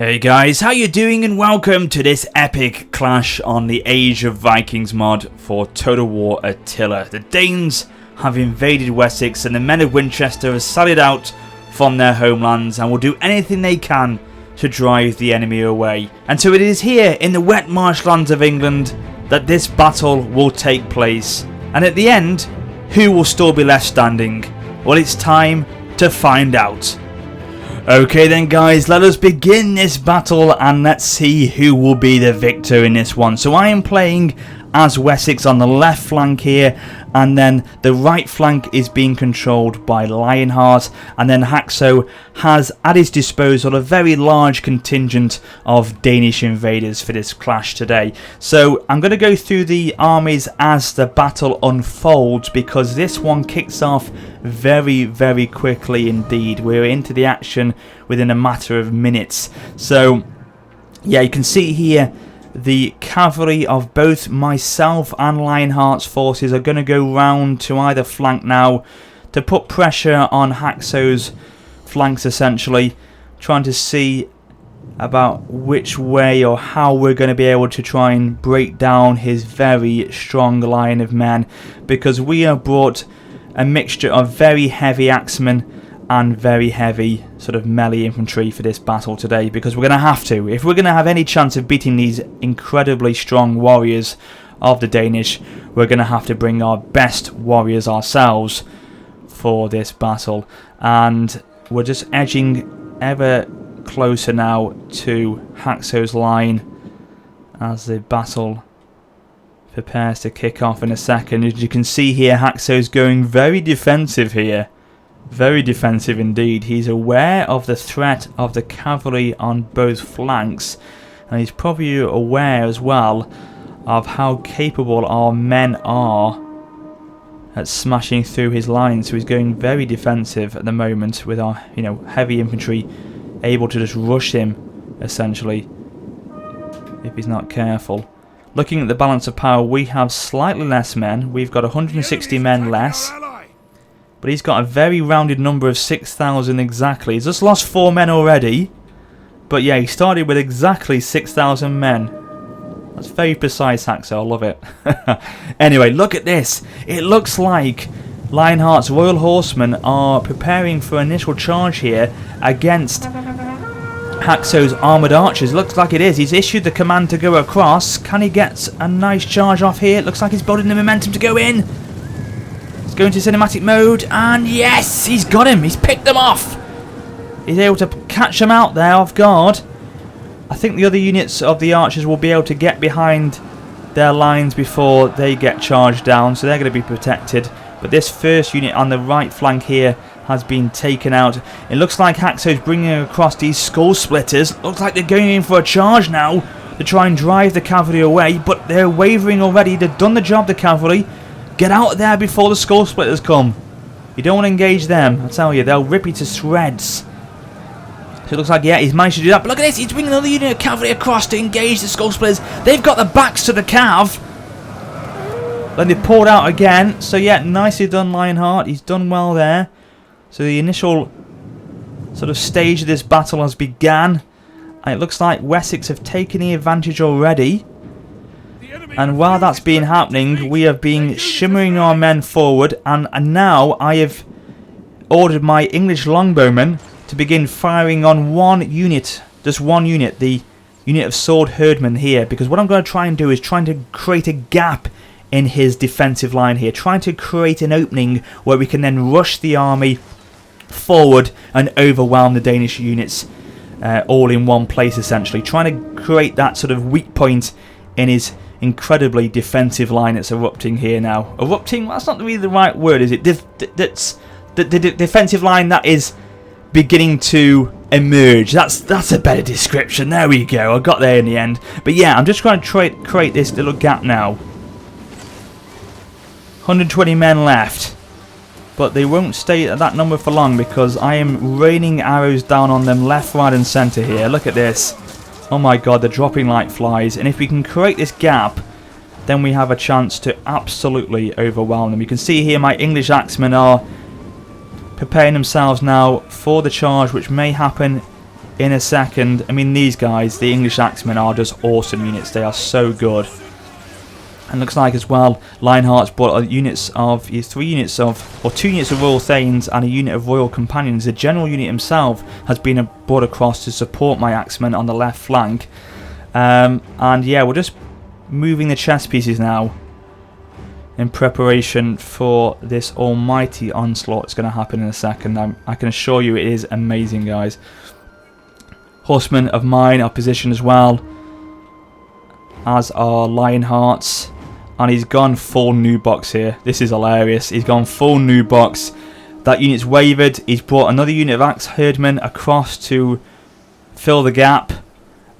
Hey guys, how you doing, and welcome to this epic clash on the Age of Vikings mod for Total War Attila. The Danes have invaded Wessex and the men of Winchester have sallied out from their homelands and will do anything they can to drive the enemy away. And so it is here in the wet marshlands of England that this battle will take place. And at the end, who will still be left standing? Well, it's time to find out. Okay then guys, let us begin this battle and let's see who will be the victor in this one. So I am playing as Wessex on the left flank here, and then the right flank is being controlled by Lionheart, and then Haxo has at his disposal a very large contingent of Danish invaders for this clash today. So I'm going to go through the armies as the battle unfolds, because this one kicks off very quickly indeed. We're into the action within a matter of minutes. So yeah, you can see here the cavalry of both myself and Lionheart's forces are going to go round to either flank now to put pressure on Haxo's flanks, essentially trying to see about which way or how we're going to be able to try and break down his very strong line of men, because we have brought a mixture of very heavy axemen and very heavy sort of melee infantry for this battle today, because we're going to have to. If we're going to have any chance of beating these incredibly strong warriors of the Danish, we're going to have to bring our best warriors ourselves for this battle. And we're just edging ever closer now to Haxo's line as the battle prepares to kick off in a second. As you can see here, Haxo's going very defensive here. Very defensive indeed. He's aware of the threat of the cavalry on both flanks, and he's probably aware as well of how capable our men are at smashing through his lines. So he's going very defensive at the moment with our, heavy infantry able to just rush him essentially if he's not careful. Looking at the balance of power, we have slightly less men. We've got 160 men less. But he's got a very rounded number of 6,000 exactly. He's just lost 4 men already. But yeah, he started with exactly 6,000 men. That's very precise, Haxo. I love it. Anyway, look at this. It looks like Lionheart's Royal Horsemen are preparing for initial charge here against Haxo's Armoured Archers. Looks like it is. He's issued the command to go across. Can he get a nice charge off here? It looks like he's building the momentum to go in. Go into cinematic mode, and yes, he's got him. He's picked them off. He's able to catch them out there off guard. I think the other units of the archers will be able to get behind their lines before they get charged down, so they're going to be protected. But this first unit on the right flank here has been taken out. It looks like Haxo's bringing across these skull splitters. Looks like they're going in for a charge now to try and drive the cavalry away, but they're wavering already. They've done the job, the cavalry. Get out there before the skull splitters come. You don't want to engage them, I tell you, they'll rip you to shreds. So it looks like, yeah, he's managed to do that. But look at this, he's bringing another unit of cavalry across to engage the skull splitters. They've got the backs to the cav. Then they pulled out again. So yeah, nicely done, Lionheart. He's done well there. So the initial sort of stage of this battle has begun. And it looks like Wessex have taken the advantage already. And while that's been happening, we have been shimmering our men forward, and now I have ordered my English longbowmen to begin firing on one unit, just one unit, the unit of sword herdmen here, because what I'm going to try and do is trying to create a gap in his defensive line here, trying to create an opening where we can then rush the army forward and overwhelm the Danish units all in one place, essentially, trying to create that sort of weak point in his incredibly defensive line that's erupting here now. Erupting? Well, that's not really the right word, is it? That's the defensive line that is beginning to emerge. That's a better description. There we go. I got there in the end. But yeah, I'm just trying to create this little gap now. 120 men left. But they won't stay at that number for long, because I am raining arrows down on them left, right and centre here. Look at this. Oh my god, they're dropping like flies. And if we can create this gap, then we have a chance to absolutely overwhelm them. You can see here my English axemen are preparing themselves now for the charge, which may happen in a second. I mean, these guys, the English Axemen, are just awesome units. They are so good. And looks like as well, Lionheart's brought units of 2 units of Royal Thanes and a unit of Royal Companions. The general unit himself has been brought across to support my Axemen on the left flank. And yeah, we're just moving the chess pieces now in preparation for this almighty onslaught that's going to happen in a second. I can assure you it is amazing, guys. Horsemen of mine are positioned as well, as are Lionhearts. And he's gone full new box here. This is hilarious. He's gone full new box. That unit's wavered. He's brought another unit of Axe Herdmen across to fill the gap.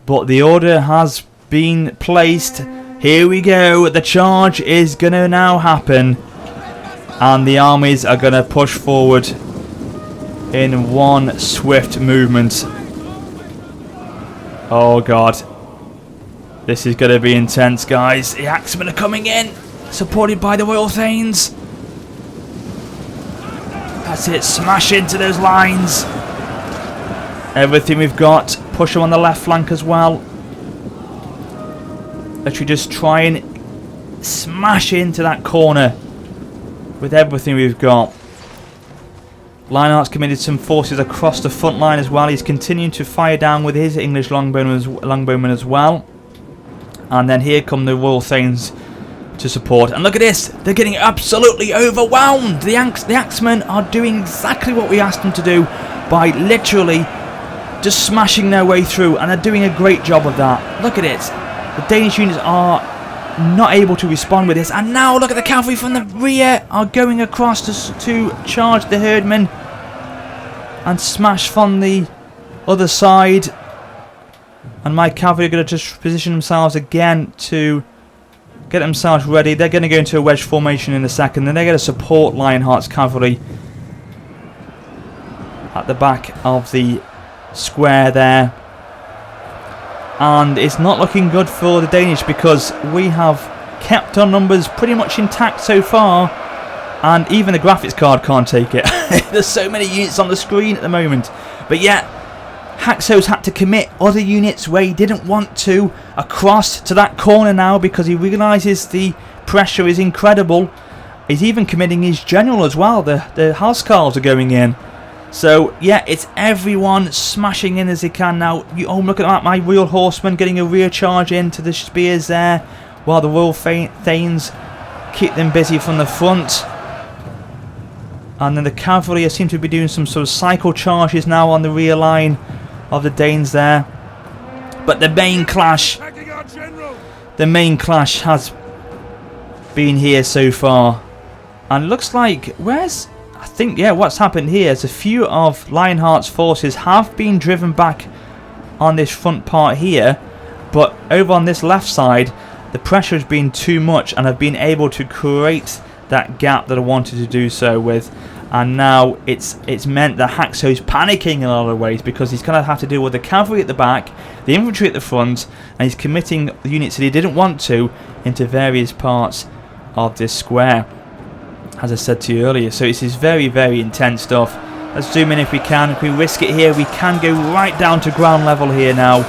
But the order has been placed. Here we go. The charge is going to now happen. And the armies are going to push forward in one swift movement. Oh, God. This is going to be intense, guys. The Axemen are coming in, supported by the Royal Thanes. That's it. Smash into those lines. Everything we've got. Push them on the left flank as well. Literally just try and smash into that corner with everything we've got. Lionheart's committed some forces across the front line as well. He's continuing to fire down with his English longbowmen as well. And then here come the Royal Thanes to support. And look at this. They're getting absolutely overwhelmed. The Axemen are doing exactly what we asked them to do by literally just smashing their way through. And they're doing a great job of that. Look at it. The Danish units are not able to respond with this. And now look at the cavalry from the rear are going across to charge the Herdmen and smash from the other side. And my cavalry are going to just position themselves again to get themselves ready. They're going to go into a wedge formation in a second. Then they're going to support Lionheart's cavalry at the back of the square there. And it's not looking good for the Danish because we have kept our numbers pretty much intact so far. And even the graphics card can't take it. There's so many units on the screen at the moment. But yeah, Haxo's had to commit other units where he didn't want to across to that corner now because he realises the pressure is incredible. He's even committing his general as well. The Housecarls are going in. So yeah, it's everyone smashing in as they can now. Look at that, my Royal Horsemen getting a rear charge into the spears there, while the Royal Thanes keep them busy from the front. And then the cavalry seem to be doing some sort of cycle charges now on the rear line of the Danes there. But the main clash has been here so far. And looks like, I think, yeah, what's happened here is a few of Lionheart's forces have been driven back on this front part here. But over on this left side, the pressure has been too much and I've been able to create that gap that I wanted to do so with. And now it's meant that Haxo's panicking in a lot of ways because he's going to have to deal with the cavalry at the back, the infantry at the front, and he's committing the units that he didn't want to into various parts of this square, as I said to you earlier. So this is very, very intense stuff. Let's zoom in if we can. If we risk it here, we can go right down to ground level here now.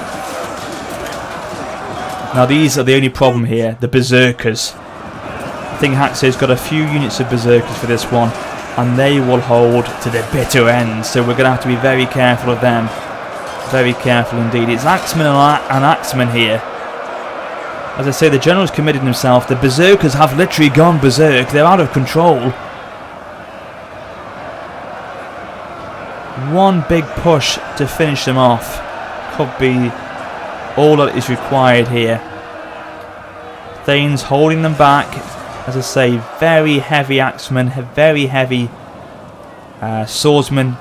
Now these are the only problem here, the Berserkers. I think Haxo's got a few units of Berserkers for this one. And they will hold to the bitter end. So we're going to have to be very careful of them. Very careful indeed. It's Axemen and Axemen here. As I say, the general's committed himself. The Berserkers have literally gone berserk. They're out of control. One big push to finish them off could be all that is required here. Thanes holding them back. As I say, very heavy Axemen, very heavy swordsmen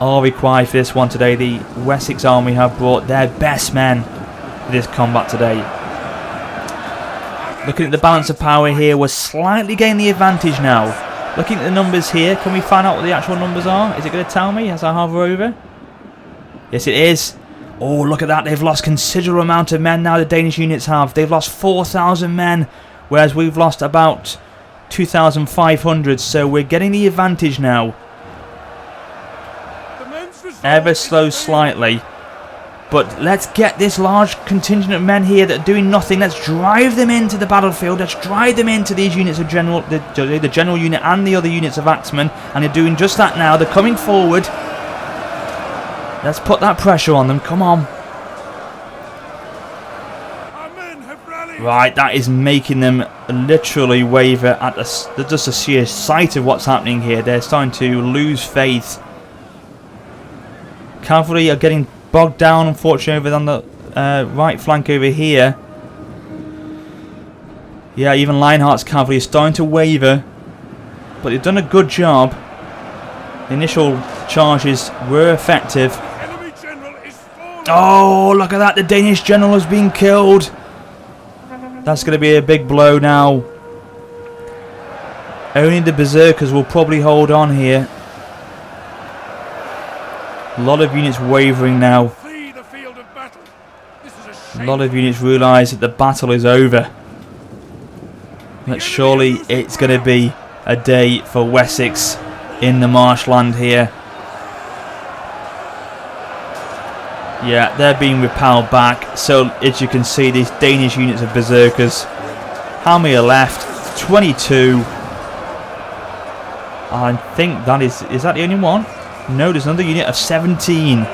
are required for this one today. The Wessex army have brought their best men for this combat today. Looking at the balance of power here, we're slightly gaining the advantage now. Looking at the numbers here, can we find out what the actual numbers are? Is it going to tell me as I hover over? Yes, it is. Oh, look at that. They've lost considerable amount of men now, the Danish units have. They've lost 4,000 men. Whereas we've lost about 2,500, so we're getting the advantage now. Ever so slightly. But let's get this large contingent of men here that are doing nothing. Let's drive them into the battlefield. Let's drive them into these units of general, the general unit and the other units of axemen. And they're doing just that now. They're coming forward. Let's put that pressure on them. Come on. Right, that is making them literally waver at just the sheer sight of what's happening here. They're starting to lose faith. Cavalry are getting bogged down, unfortunately, over on the right flank over here. Yeah, even Lionheart's cavalry is starting to waver, but they've done a good job. The initial charges were effective. Oh, look at that! The Danish general has been killed. That's going to be a big blow now. Only the berserkers will probably hold on here. A lot of units wavering now. A lot of units realise that the battle is over. But surely it's going to be a day for Wessex in the marshland here. Yeah, they're being repelled back. So as you can see, these Danish units of berserkers. How many are left? 22. I think that is that the only one? No, there's another unit of 17.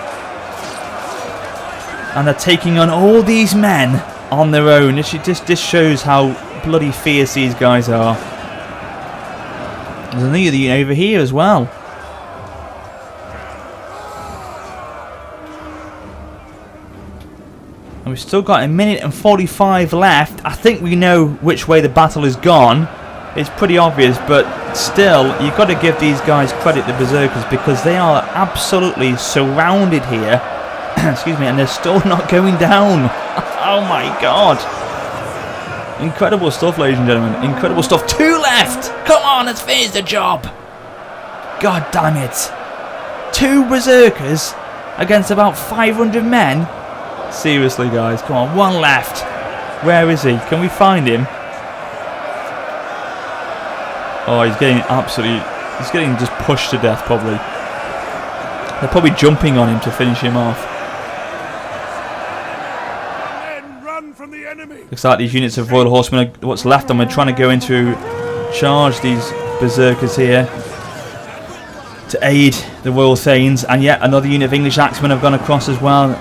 And they're taking on all these men on their own. This shows how bloody fierce these guys are. There's another unit over here as well. And we've still got 1minute and 45 left. I think we know which way the battle has gone. It's pretty obvious, but still, you've got to give these guys credit, the berserkers, because they are absolutely surrounded here. Excuse me, and they're still not going down. Oh my god. Incredible stuff, ladies and gentlemen. Incredible stuff. 2 left. Come on, let's finish the job. God damn it. 2 berserkers against about 500 men. Seriously, guys, come on, 1 left. Where is he? Can we find him? Oh, he's getting just pushed to death, probably. They're probably jumping on him to finish him off. Looks like these units of Royal Horsemen are what's left of them are trying to go into charge these berserkers here to aid the Royal Thanes, and yet another unit of English axemen have gone across as well,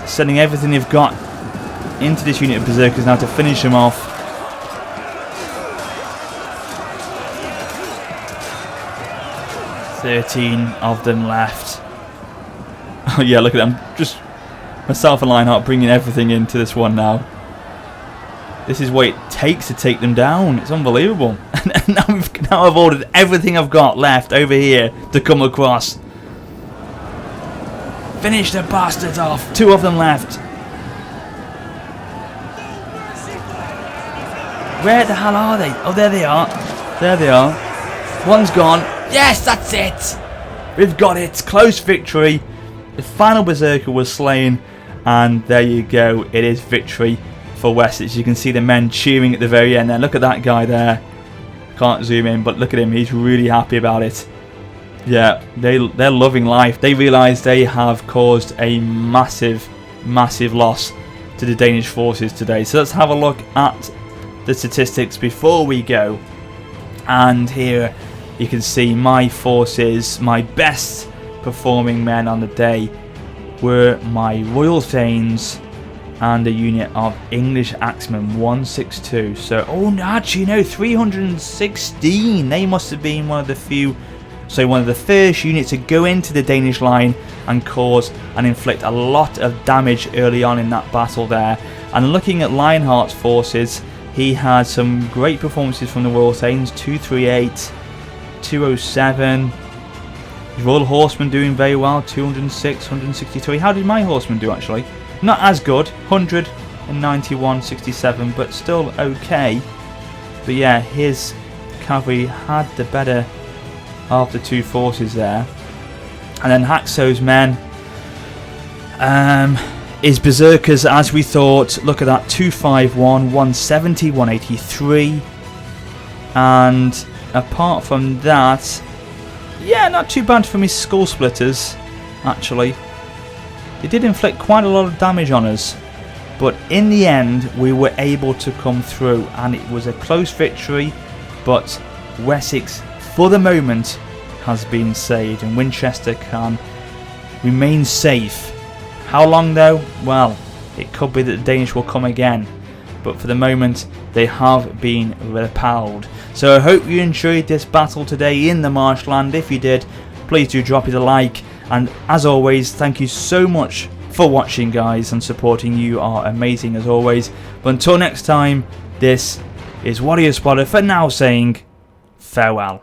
sending everything they've got into this unit of berserkers now to finish them off. "13 of them left." Oh yeah, look at them. Just myself and Lionheart bringing everything into this one now. This is what it takes to take them down. It's unbelievable. And now I've ordered everything I've got left over here to come across. Finish the bastards off. 2 of them left. Where the hell are they? Oh, there they are. There they are. One's gone. Yes, that's it. We've got it. Close victory. The final berserker was slain. And there you go. It is victory for Wessex. You can see the men cheering at the very end there. Look at that guy there. Can't zoom in, but look at him. He's really happy about it. Yeah, they're loving life. They realise they have caused a massive, massive loss to the Danish forces today. So let's have a look at the statistics before we go. And here you can see my forces, my best performing men on the day were my Royal Thanes and a unit of English Axemen 162. So, oh, actually, no, 316. They must have been one of the few, so one of the first units to go into the Danish line and cause and inflict a lot of damage early on in that battle there. And looking at Lionheart's forces, he had some great performances from the Royal Thanes, 238, 207. Royal Horsemen doing very well, 206, 163. How did my horsemen do actually? Not as good, 191, 67, but still okay. But yeah, his cavalry had the better of the 2 forces there. And then Haxo's men, his berserkers, as we thought, look at that, 251, 170, 183. And apart from that, yeah, not too bad from his skull splitters, actually. They did inflict quite a lot of damage on us, but in the end we were able to come through, and it was a close victory, but Wessex for the moment has been saved and Winchester can remain safe. How long though? Well, it could be that the Danish will come again, but for the moment they have been repelled. So I hope you enjoyed this battle today in the marshland. If you did, please do drop it a like, and as always, thank you so much for watching, guys, and supporting. You are amazing as always. But until next time, this is Warrior Spotter for now saying farewell.